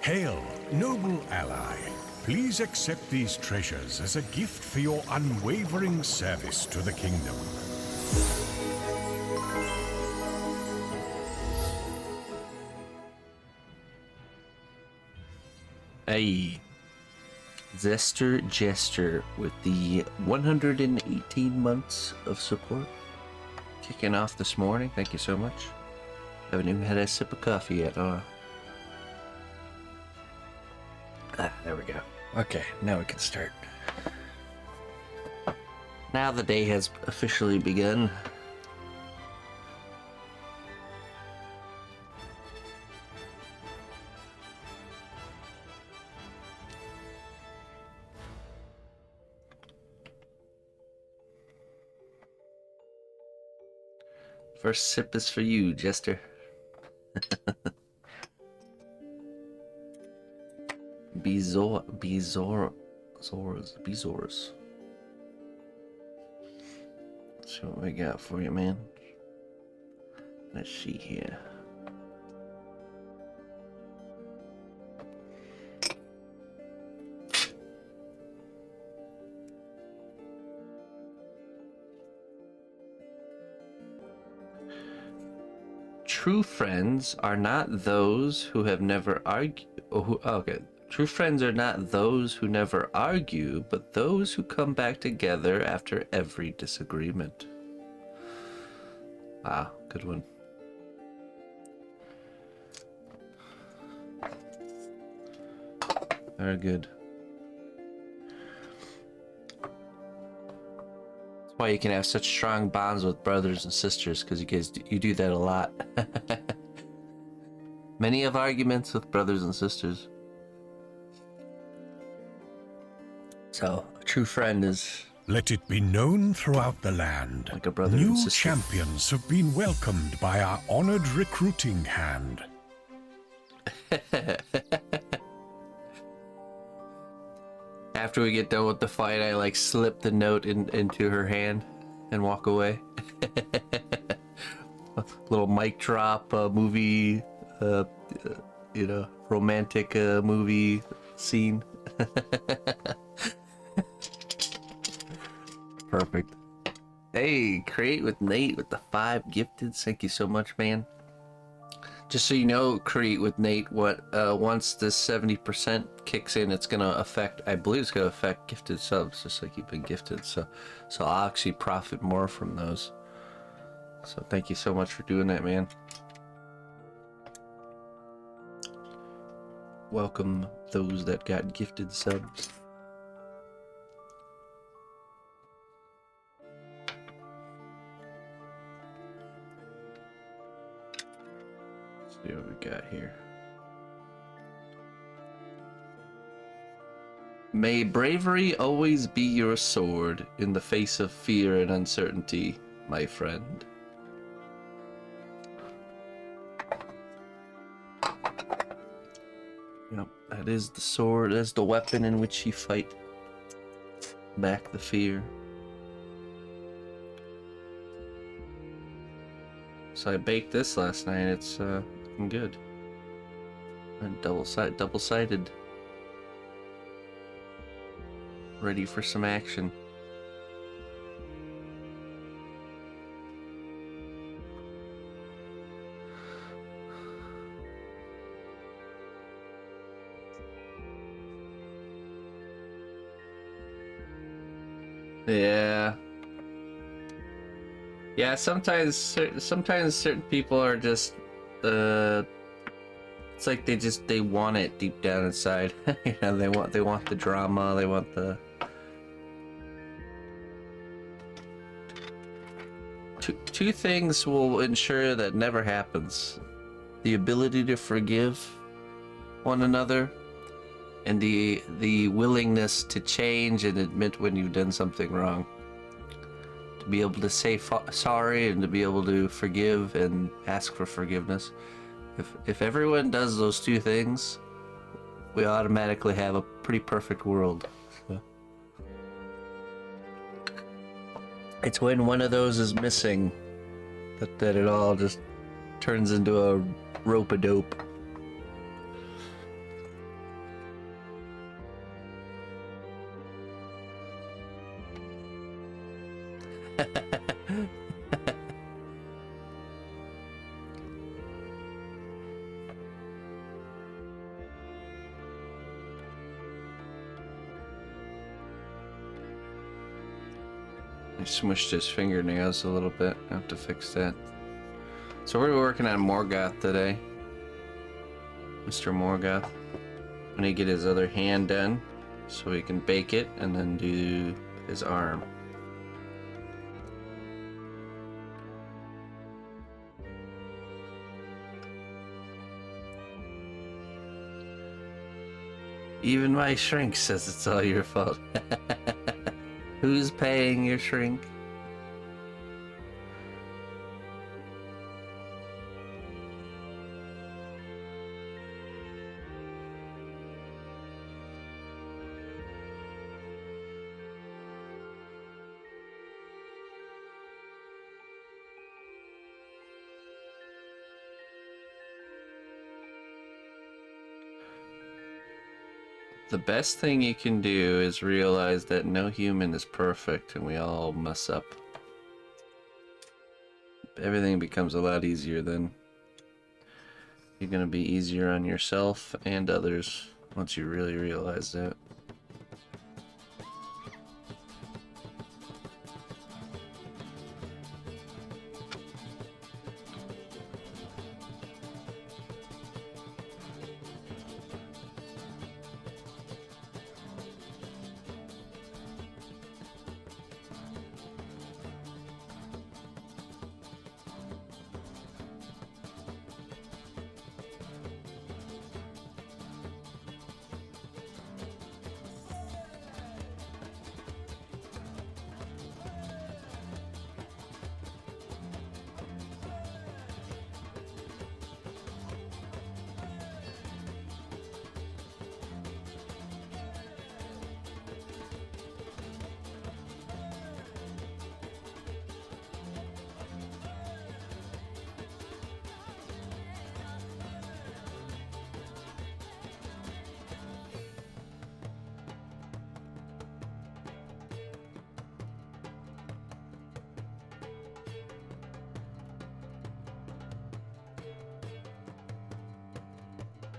Hail, noble ally. Please accept these treasures as a gift for your unwavering service to the kingdom. Hey, Zester Jester with the 118 months of support. Kicking off this morning, thank you so much. Haven't even had a sip of coffee yet, there we go. Okay, now we can start. Now the day has officially begun. First sip is for you, Jester. Bezors. Let's see what we got for you, man. Let's see here. True friends are not those who have never argued. True friends are not those who never argue, but those who come back together after every disagreement. Wow, good one. Very good. That's why you can have such strong bonds with brothers and sisters, because you do that a lot. Many have arguments with brothers and sisters. So, a true friend is... Let it be known throughout the land. Like a brother New and sister. champions have been welcomed by our honored recruiting hand. After we get done with the fight, I slip the note into her hand and walk away. A little mic drop, movie, romantic movie scene. Perfect. Hey, Create with Nate with the 5 gifted. Thank you so much, man. Just so you know, Create with Nate, once this 70% kicks in, it's gonna affect, I believe it's gonna affect gifted subs, just like you've been gifted. So I'll actually profit more from those. So thank you so much for doing that, man. Welcome those that got gifted subs. See what we got here. May bravery always be your sword in the face of fear and uncertainty, my friend. Yep, that is the sword, that's the weapon in which you fight back the fear. So I baked this last night, it's looking good. And double-sided. Ready for some action. Yeah, sometimes certain people are just it's like they want it deep down inside. They want the drama, they want the two things will ensure that never happens: the ability to forgive one another and the willingness to change and admit when you've done something wrong. To be able to say sorry and to be able to forgive and ask for forgiveness. If everyone does those two things, we automatically have a pretty perfect world. So. It's when one of those is missing that it all just turns into a rope-a-dope. I smushed his fingernails a little bit. I have to fix that. So we're working on Morgoth today. Mr. Morgoth. I need to get his other hand done so he can bake it and then do his arm. Even my shrink says it's all your fault. Who's paying your shrink? The best thing you can do is realize that no human is perfect and we all mess up. Everything becomes a lot easier then. You're gonna be easier on yourself and others once you really realize that.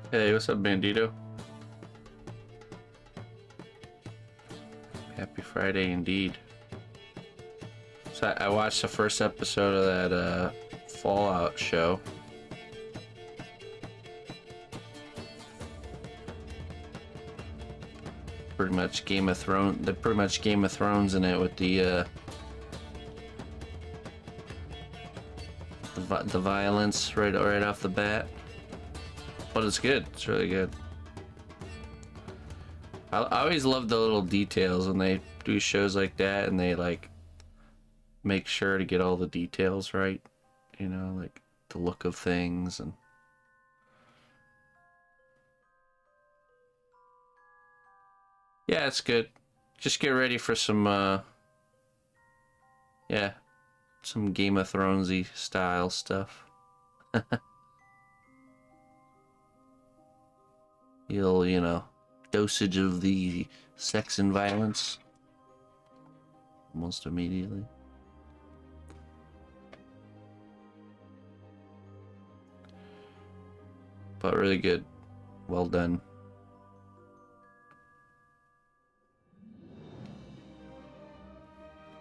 Hey, what's up, Bandito? Happy Friday indeed. So I watched the first episode of that Fallout show. Pretty much Game of Thrones. They're pretty much Game of Thrones in it with the violence right off the bat. But it's good. It's really good. I always love the little details when they do shows like that, and they like make sure to get all the details right. You know, like the look of things and. Yeah, it's good. Just get ready for some yeah, some Game of Thronesy style stuff. You know, dosage of the sex and violence almost immediately. But really good. Well done.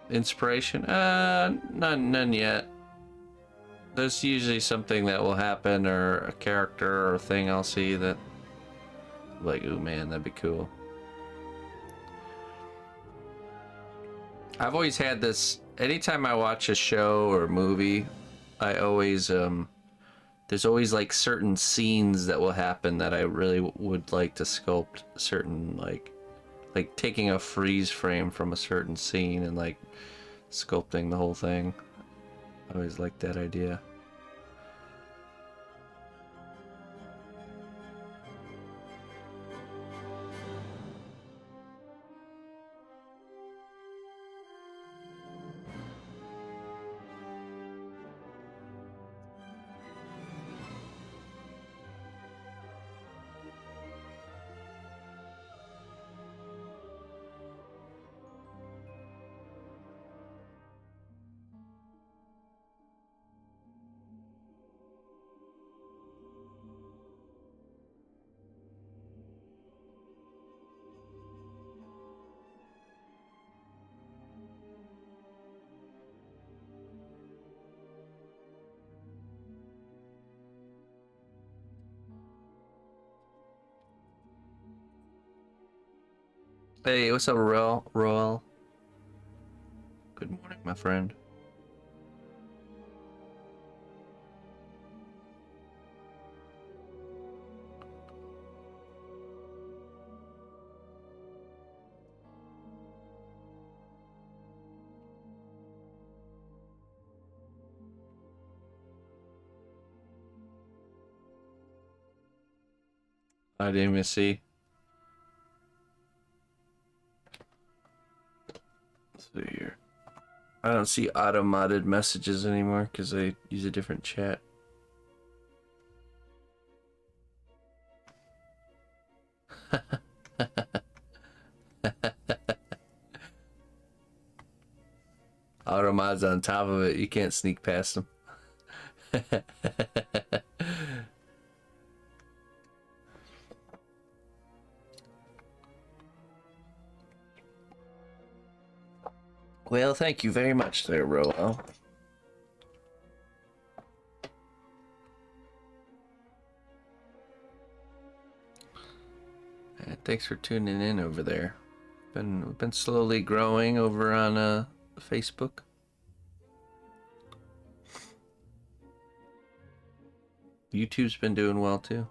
Inspiration? None yet. There's usually something that will happen or a character or a thing I'll see that like, ooh man, that'd be cool. I've always had this, anytime I watch a show or movie, I always, there's always like certain scenes that will happen that I really would like to sculpt certain, like taking a freeze frame from a certain scene and like sculpting the whole thing. I always liked that idea. Hey, what's up, Roel? Good morning, my friend. I didn't even see. Let's see here. I don't see auto-modded messages anymore because I use a different chat. Auto-mods on top of it, you can't sneak past them. Well, thank you very much there, Roel. And thanks for tuning in over there. We've been slowly growing over on Facebook. YouTube's been doing well too.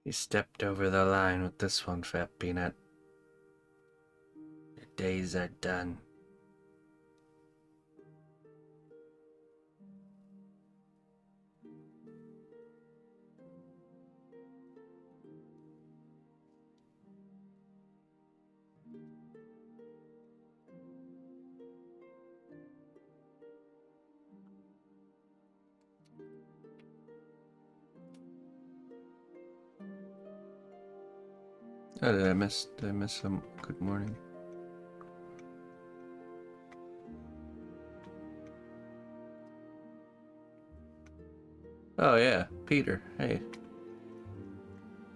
You stepped over the line with this one, Fat Peanut. Your days are done. Oh, did I miss some good morning? Oh yeah, Peter. Hey.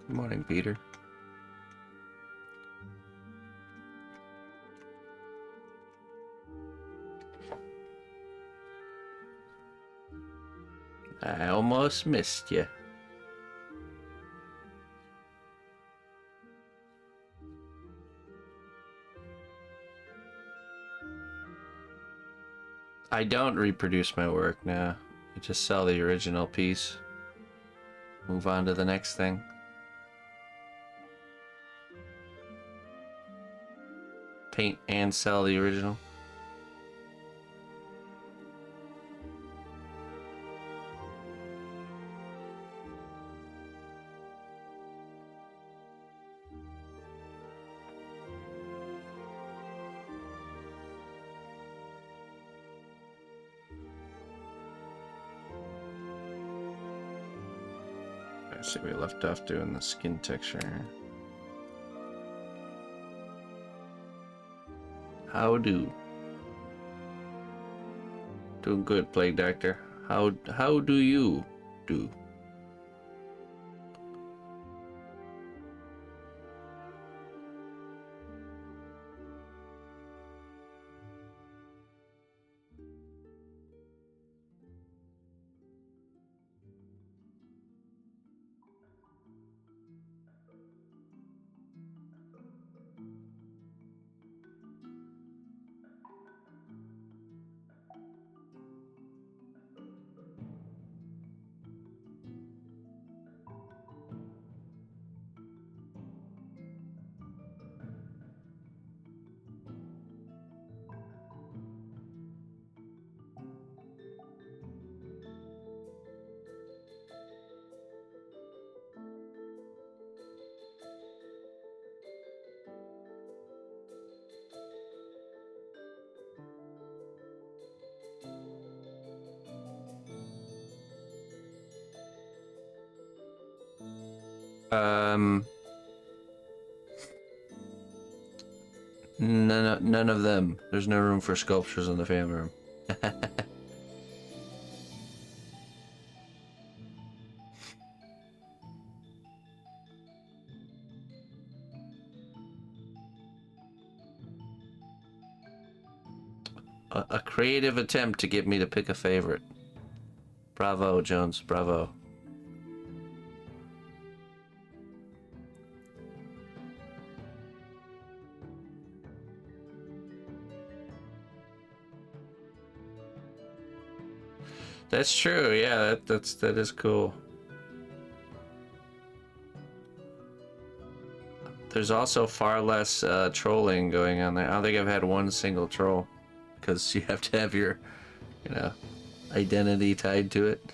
Good morning, Peter. I almost missed you. I don't reproduce my work now. I just sell the original piece. Move on to the next thing. Paint and sell the original. I see we left off doing the skin texture. How do? Doing good, Plague Doctor. How do you do? None of them. There's no room for sculptures in the fan room. A creative attempt to get me to pick a favorite. Bravo, Jones. Bravo. That's true. Yeah, that is cool. There's also far less trolling going on there. I don't think I've had one single troll because you have to have your, you know, identity tied to it.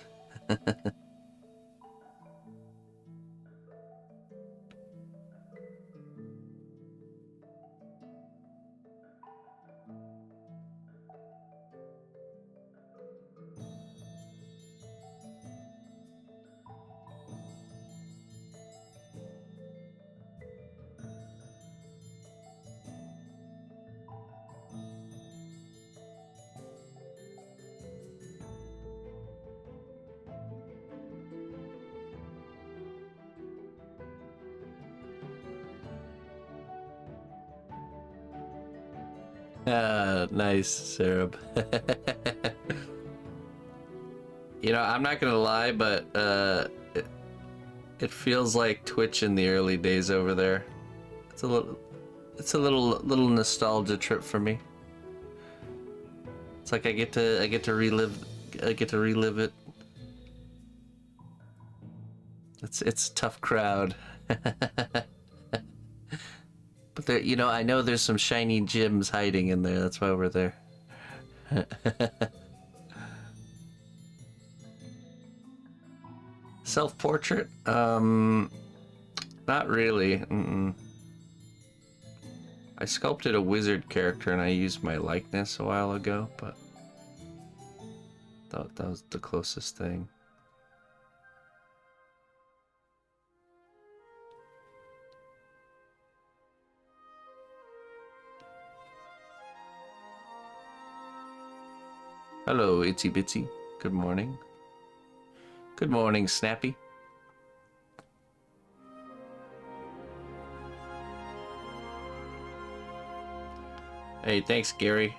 Nice, Sarab. You know, I'm not gonna lie, but it feels like Twitch in the early days over there. It's a little nostalgia trip for me. It's like I get to relive it. It's a tough crowd. But there, you know, I know there's some shiny gems hiding in there. That's why we're there. Self-portrait? Not really. I sculpted a wizard character and I used my likeness a while ago, but thought that was the closest thing. Hello, Itsy Bitsy. Good morning. Good morning, Snappy. Hey, thanks, Gary.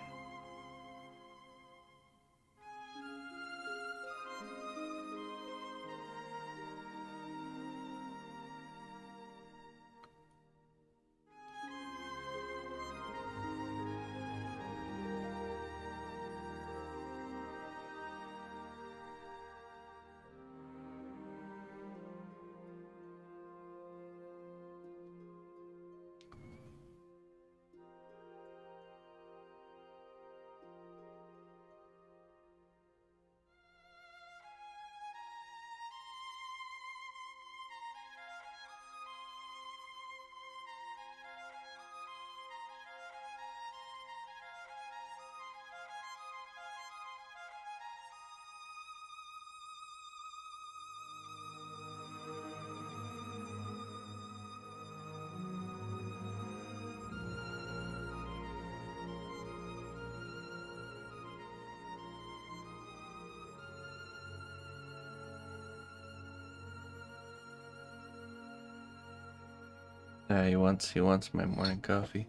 He wants my morning coffee.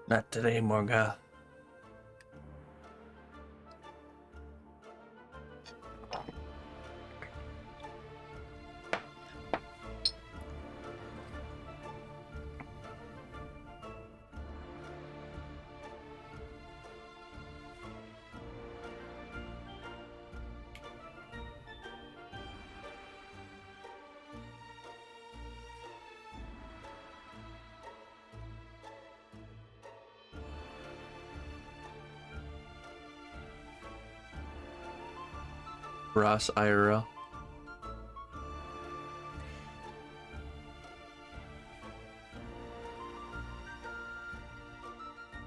Not today, Morga. Ross IRL.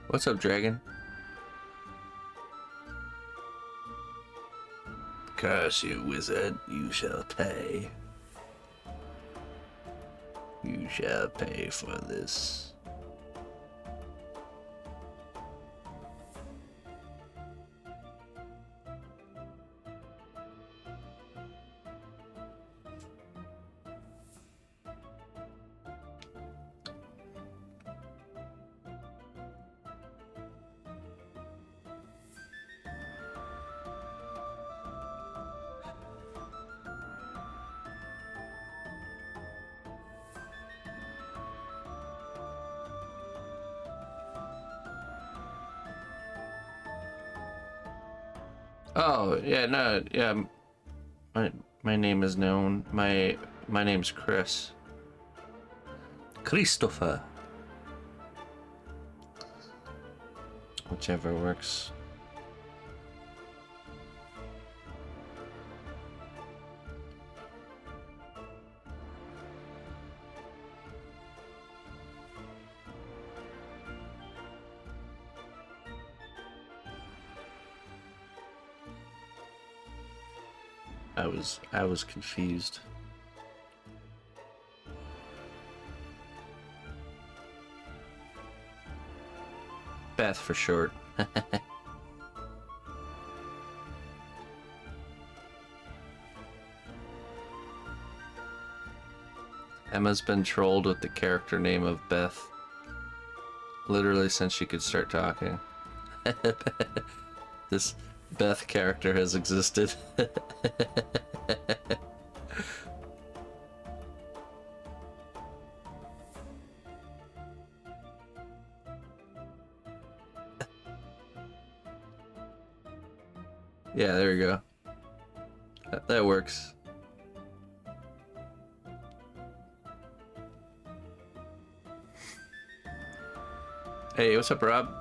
What's up, Dragon? Curse you, wizard, you shall pay. You shall pay for this. Oh, yeah, no, yeah. My name is known. My name's Chris. Christopher. Whichever works. I was confused. Beth for short. Emma's been trolled with the character name of Beth literally since she could start talking. This Beth character has existed. Yeah, there you go. That works. Hey, what's up, Rob?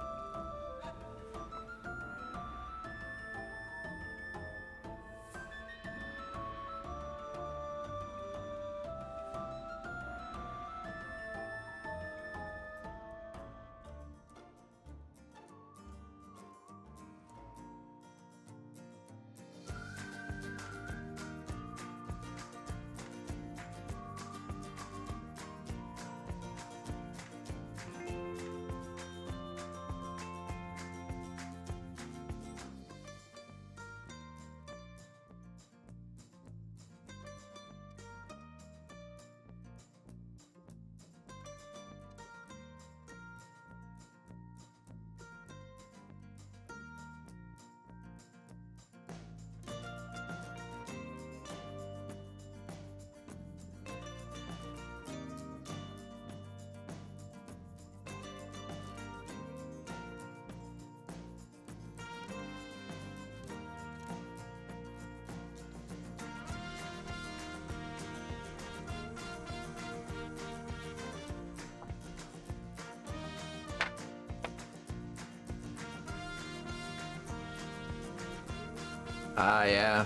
Ah, yeah.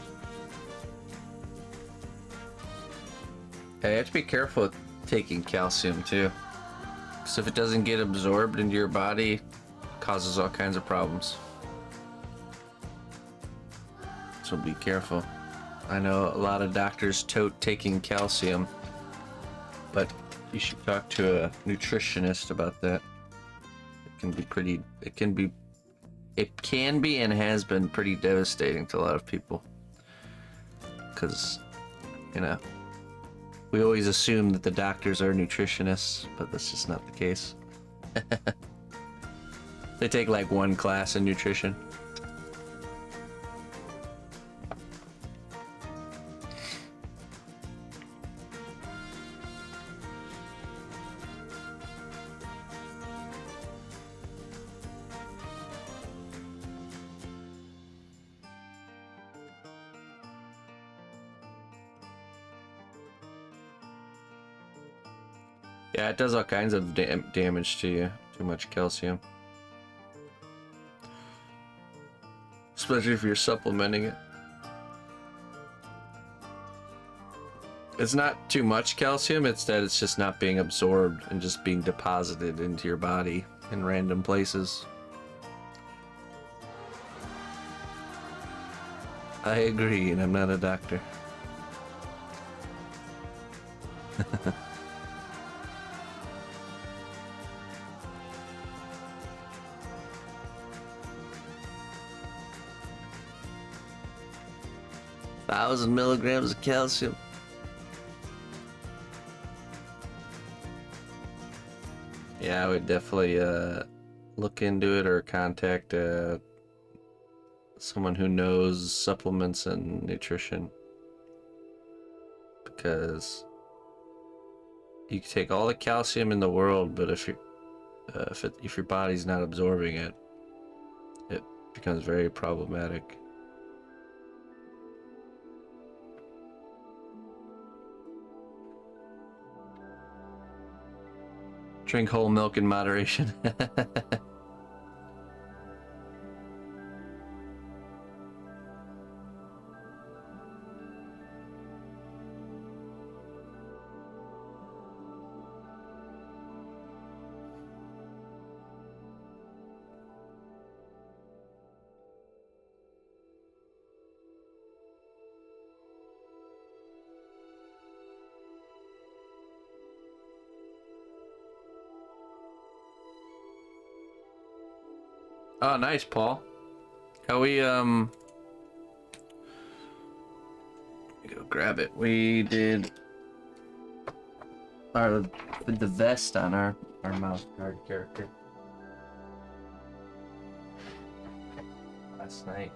Yeah, you have to be careful with taking calcium too. Because if it doesn't get absorbed into your body, it causes all kinds of problems. So be careful. I know a lot of doctors tote taking calcium, but you should talk to a nutritionist about that. It can be pretty, it can be and has been pretty devastating to a lot of people. Because, you know, we always assume that the doctors are nutritionists, but that's just not the case. They take like one class in nutrition. Yeah, it does all kinds of damage to you. Too much calcium. Especially if you're supplementing it. It's not too much calcium, it's that it's just not being absorbed and just being deposited into your body in random places. I agree, and I'm not a doctor. 1,000 milligrams of calcium. Yeah, I would definitely look into it or contact someone who knows supplements and nutrition, because you can take all the calcium in the world, but if your body's not absorbing it, it becomes very problematic. Drink whole milk in moderation. Oh, nice, Paul. How we, let me go grab it. We did our, with the vest on our mouse guard character last night.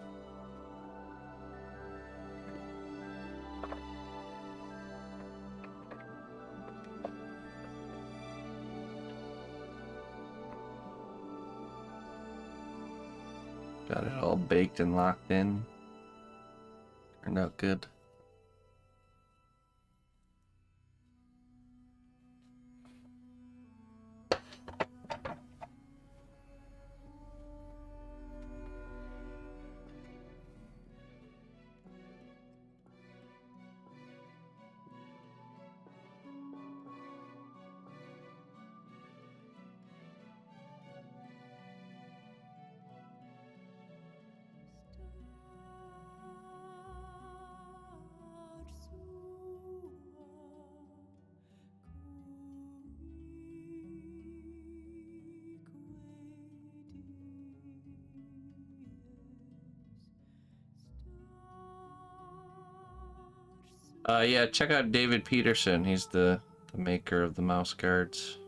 Got it all baked and locked in. Turned out good. Yeah, check out David Peterson. He's the maker of the mouse guards.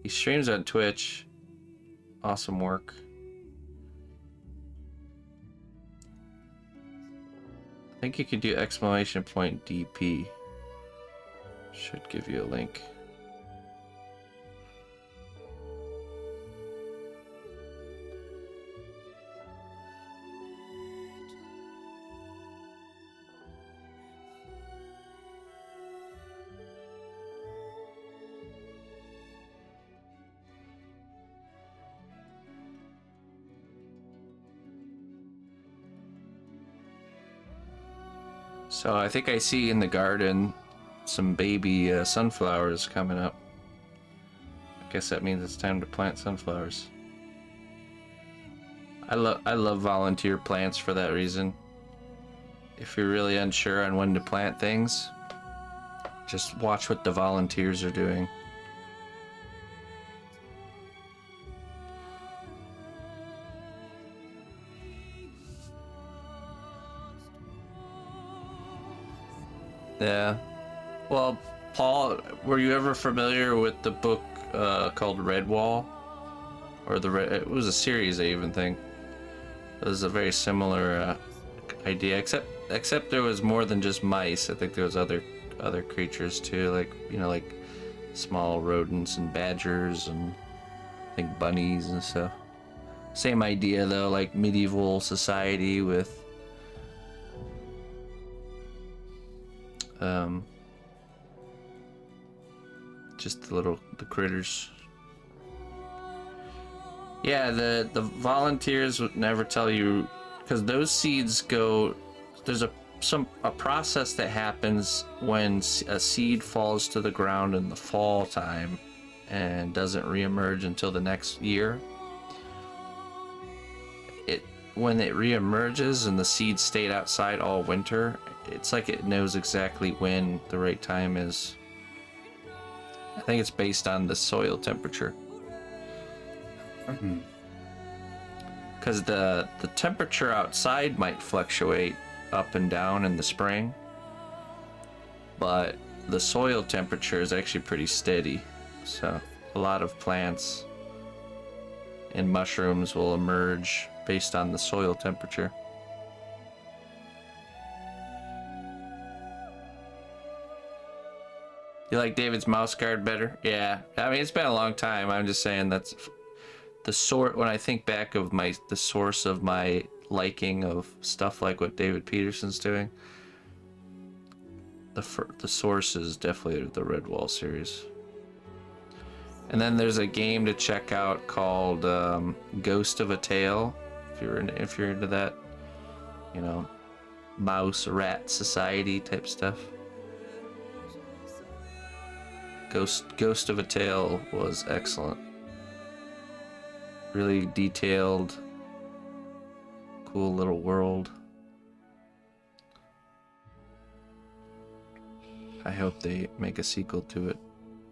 He streams on Twitch. Awesome work. I think you could do exclamation point DP. Should give you a link. So I think I see in the garden some baby sunflowers coming up. I guess that means it's time to plant sunflowers. I love volunteer plants for that reason. If you're really unsure on when to plant things, just watch what the volunteers are doing. Yeah. Well, Paul, were you ever familiar with the book called Redwall? Or it was a series, I even think. It was a very similar idea, except there was more than just mice. I think there was other creatures too, like, you know, like small rodents and badgers and I think bunnies and stuff. Same idea though, like medieval society with just the critters. Yeah, the volunteers would never tell you, because those seeds go. There's a process that happens when a seed falls to the ground in the fall time, and doesn't reemerge until the next year. When it reemerges and the seed stayed outside all winter, it's like it knows exactly when the right time is. I think it's based on the soil temperature. Because the temperature outside might fluctuate up and down in the spring, but the soil temperature is actually pretty steady. So a lot of plants and mushrooms will emerge based on the soil temperature. You like David's mouse guard better? Yeah. I mean, it's been a long time. I'm just saying that's the sort. When I think back of the source of my liking of stuff like what David Peterson's doing, the source is definitely the Redwall series. And then there's a game to check out called Ghost of a Tale, if you're into that, you know, mouse rat society type stuff. Ghost of a Tale was excellent. Really detailed, cool little world. I hope they make a sequel to it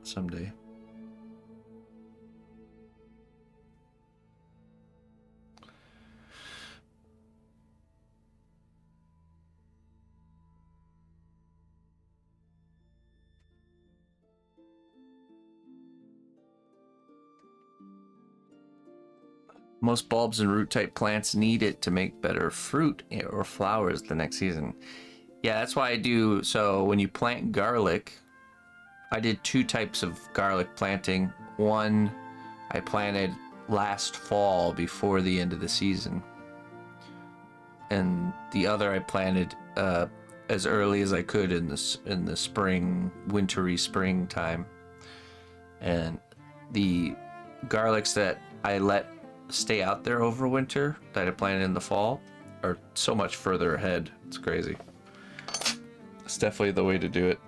someday. Most bulbs and root type plants need it to make better fruit or flowers the next season. Yeah, that's why I do. So when you plant garlic, I did 2 types of garlic planting. One I planted last fall before the end of the season. And the other I planted as early as I could in the spring, wintry spring time. And the garlics that I let stay out there over winter that I planted in the fall are so much further ahead. It's crazy. It's definitely the way to do it.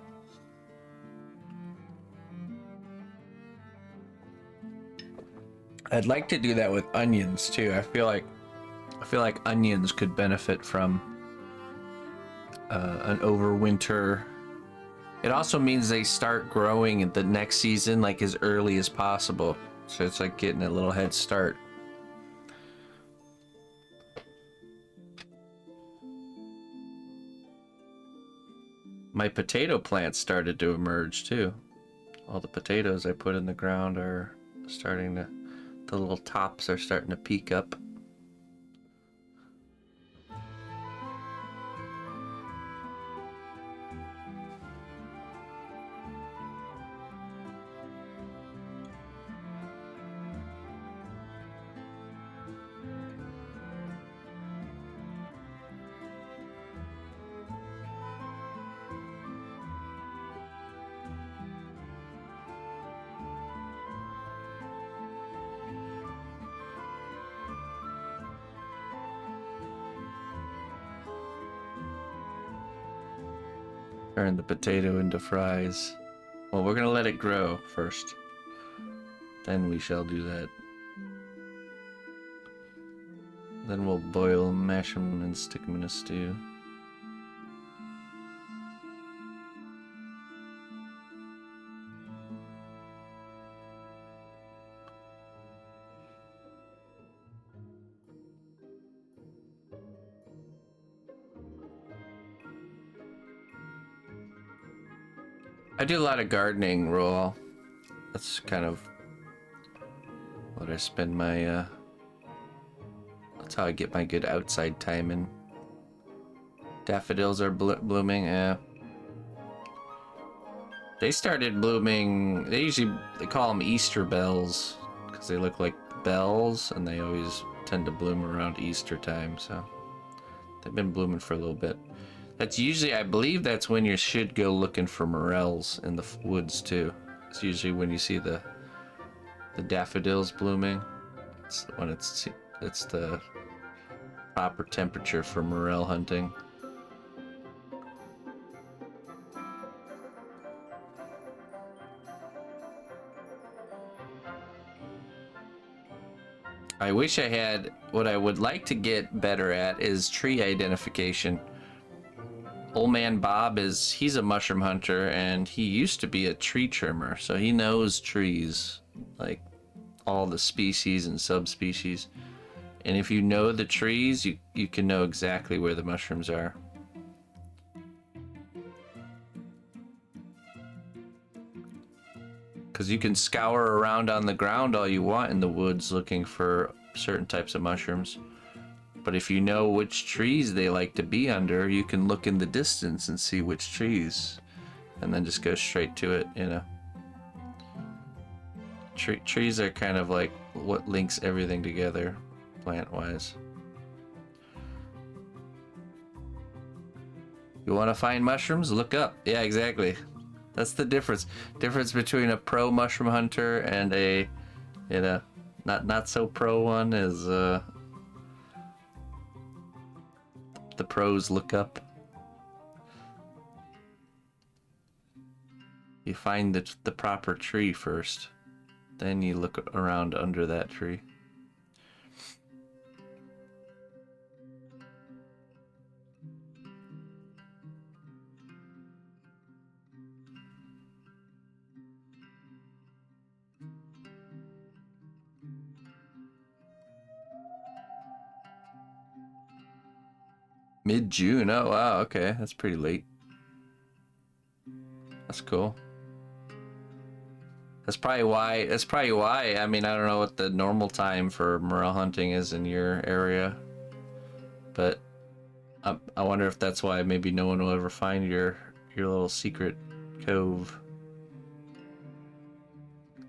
I'd like to do that with onions too. I feel like onions could benefit from an overwinter. It also means they start growing the next season like as early as possible. So it's like getting a little head start. My potato plants started to emerge too. All the potatoes I put in the ground are starting to, the little tops are starting to peek up. Turn the potato into fries. Well, we're gonna let it grow first. Then we shall do that. Then we'll boil them, mash them, and stick them in a stew. I do a lot of gardening, Roel. That's kind of what I spend my, that's how I get my good outside time in. Daffodils are blooming, yeah. They started blooming, they call them Easter bells, because they look like bells, and they always tend to bloom around Easter time, so they've been blooming for a little bit. That's usually, I believe that's when you should go looking for morels in the woods too. It's usually when you see the daffodils blooming. It's when it's the proper temperature for morel hunting. I wish I had, what I would like to get better at is tree identification. Old man Bob he's a mushroom hunter, and he used to be a tree trimmer, so he knows trees, like all the species and subspecies. And if you know the trees, you can know exactly where the mushrooms are. Because you can scour around on the ground all you want in the woods looking for certain types of mushrooms. But if you know which trees they like to be under, you can look in the distance and see which trees, and then just go straight to it, you know. Trees are kind of like what links everything together, plant-wise. You want to find mushrooms? Look up. Yeah, exactly. That's the difference. Difference between a pro mushroom hunter and a, you know, not so pro one is the pros look up. You find the proper tree first, then you look around under that tree. Mid-June. Oh wow, okay, that's pretty late. That's cool. That's probably why. That's probably why. I mean, I don't know what the normal time for morel hunting is in your area, but I wonder if that's why maybe no one will ever find your little secret cove.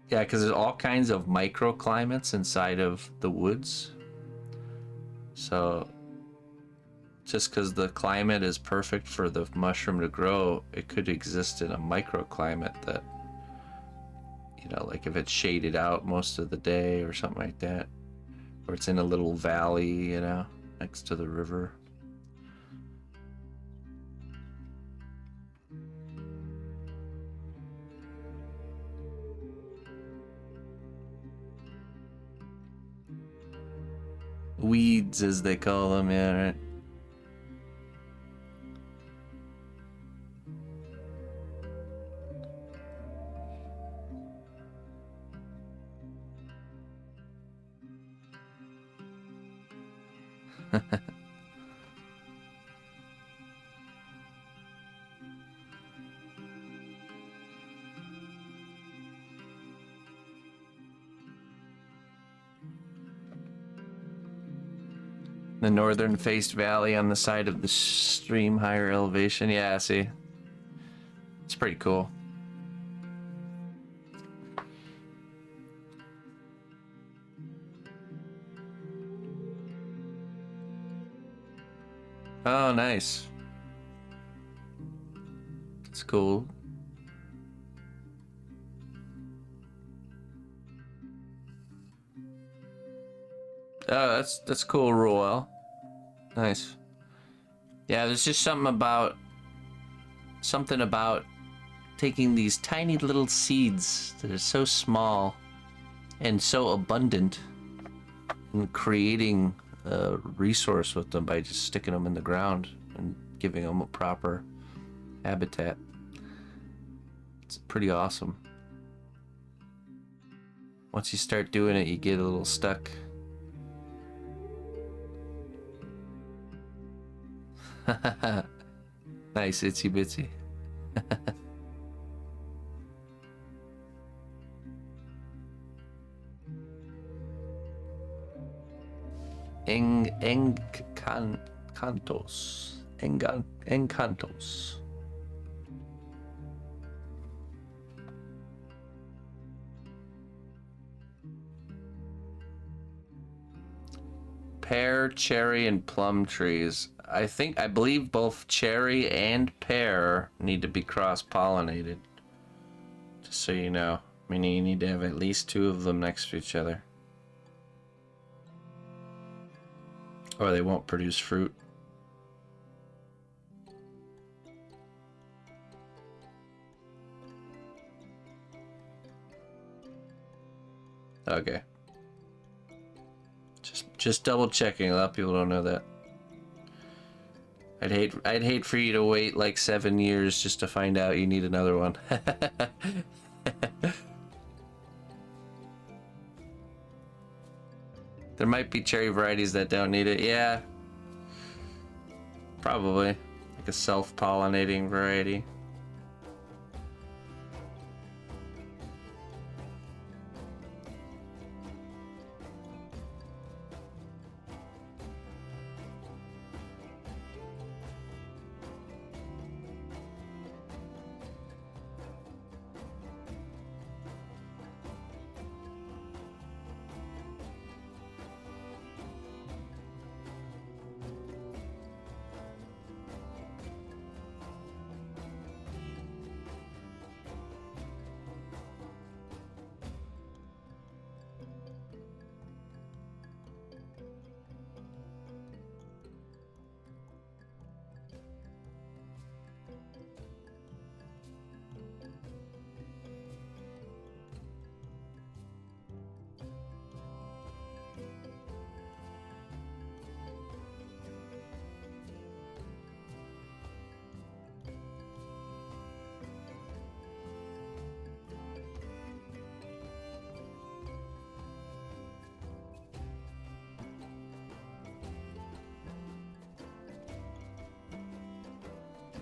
Yeah, because there's all kinds of microclimates inside of the woods. So just because the climate is perfect for the mushroom to grow, it could exist in a microclimate that, you know, like if it's shaded out most of the day or something like that, or it's in a little valley, you know, next to the river. Weeds, as they call them, yeah, right? The northern faced valley on the side of the stream, higher elevation. Yeah, see, it's pretty cool. Oh, nice. It's cool. Oh, that's cool, Roel. Nice. Yeah, there's just something about taking these tiny little seeds that are so small and so abundant and creating a resource with them by just sticking them in the ground and giving them a proper habitat. It's pretty awesome. Once you start doing it, you get a little stuck. Nice, itsy bitsy. Encantos. Pear, cherry, and plum trees. I believe both cherry and pear need to be cross-pollinated. Just so you know. Meaning you need to have at least 2 of them next to each other, or they won't produce fruit. Okay. Just double checking. A lot of people don't know that. I'd hate for you to wait like 7 years just to find out you need another one. There might be cherry varieties that don't need it. Yeah. Probably. Like a self-pollinating variety.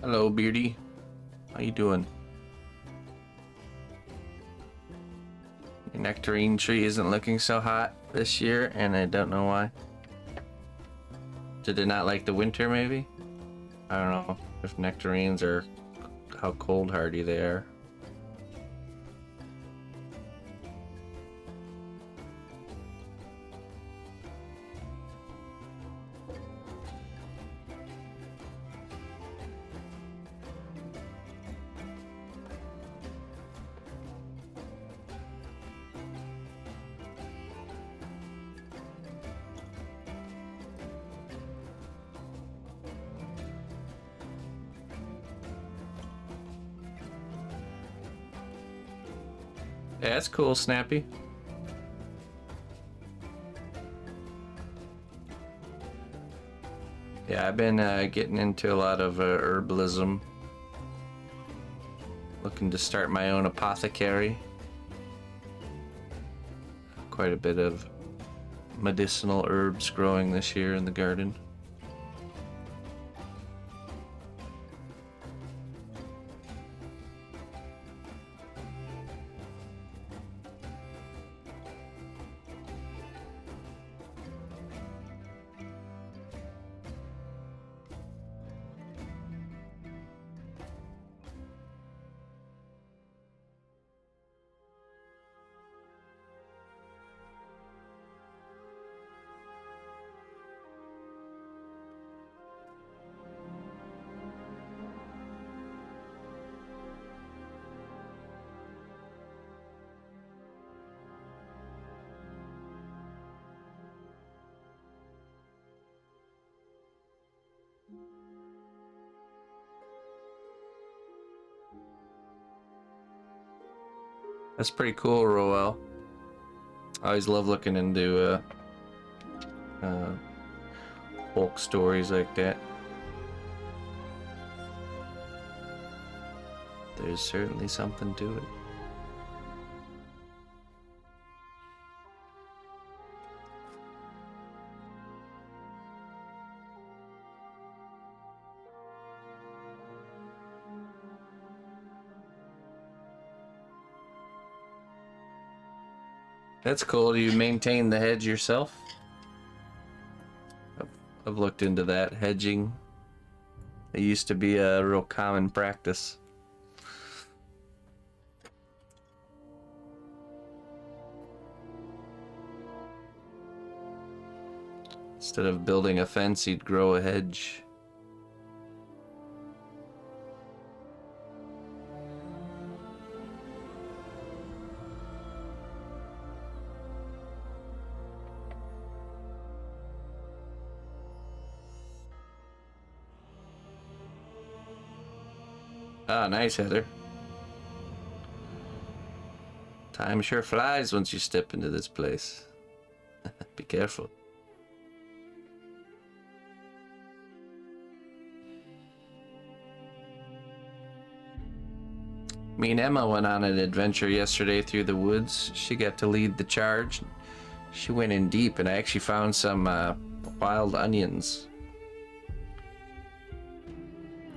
Hello, Beardy. How you doing? Your nectarine tree isn't looking so hot this year, and I don't know why. Did it not like the winter, maybe? I don't know if nectarines are how cold hardy they are. Yeah, that's cool, Snappy. Yeah, I've been getting into a lot of herbalism. Looking to start my own apothecary. Quite a bit of medicinal herbs growing this year in the garden. That's pretty cool, Roel. I always love looking into folk stories like that. There's certainly something to it. That's cool. Do you maintain the hedge yourself? I've looked into that. Hedging. It used to be a real common practice. Instead of building a fence, you'd grow a hedge. Ah, nice, Heather. Time sure flies once you step into this place. Be careful. Me and Emma went on an adventure yesterday through the woods. She got to lead the charge. She went in deep, and I actually found some wild onions.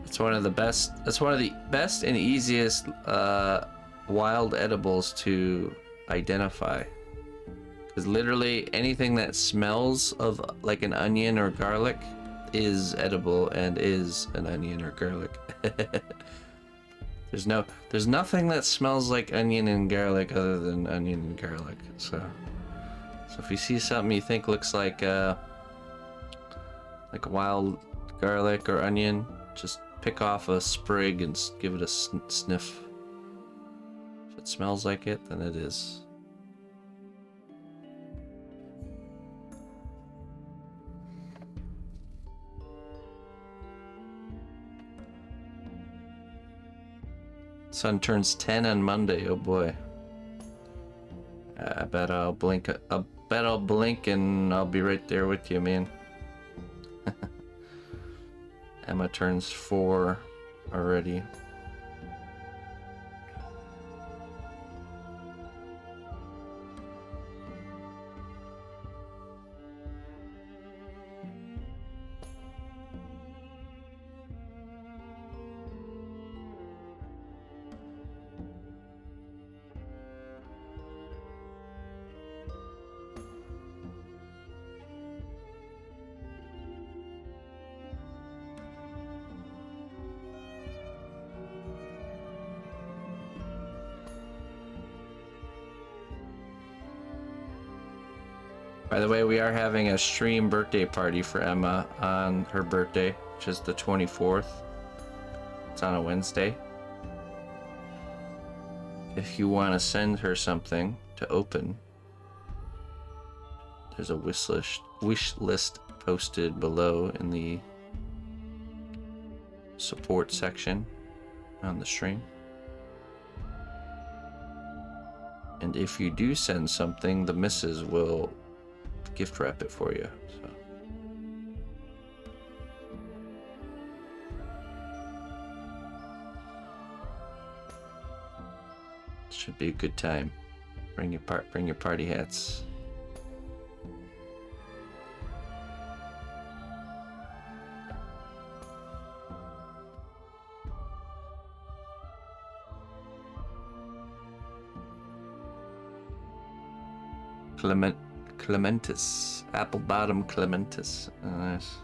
It's one of the best. It's one of the best and easiest wild edibles to identify. Because literally anything that smells of like an onion or garlic is edible and is an onion or garlic. There's nothing that smells like onion and garlic other than onion and garlic. So if you see something you think looks like wild garlic or onion, just pick off a sprig and give it a sniff. If it smells like it, then it is. Sun turns 10 on Monday. Oh boy. I bet I'll blink. I'll blink and I'll be right there with you, man. Emma turns 4 already. By the way, we are having a stream birthday party for Emma on her birthday, which is the 24th. It's on a Wednesday. If you want to send her something to open, there's a wish list posted below in the support section on the stream. And if you do send something, the missus will gift wrap it for you. So should be a good time. Bring your party hats. Clementis, apple bottom clementis. Oh, nice.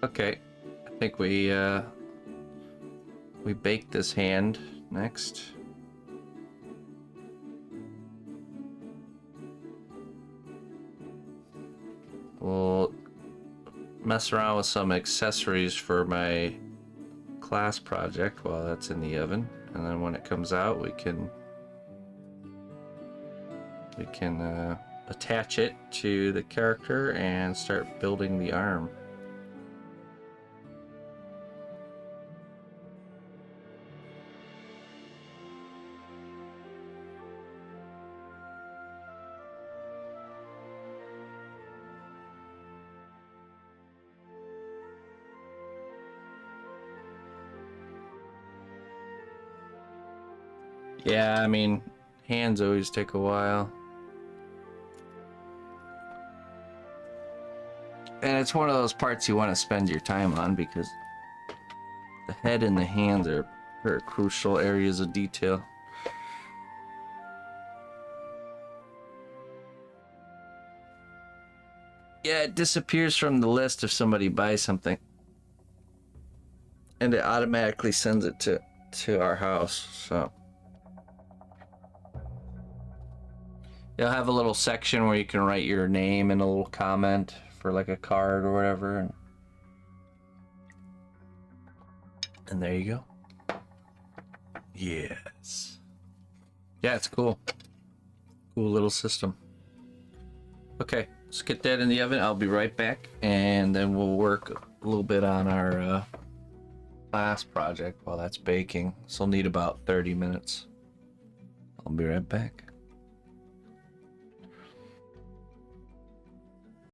Okay, I think we bake this hand next. We'll mess around with some accessories for my class project while that's in the oven, and then when it comes out, we can attach it to the character and start building the arm. Yeah, I mean, hands always take a while. And it's one of those parts you want to spend your time on because the head and the hands are very crucial areas of detail. Yeah, it disappears from the list if somebody buys something. And it automatically sends it to our house, so. You'll have a little section where you can write your name and a little comment for like a card or whatever. And there you go. Yes. Yeah, it's cool. Cool little system. Okay, let's get that in the oven. I'll be right back. And then we'll work a little bit on our class project while that's baking. So I'll need about 30 minutes. I'll be right back.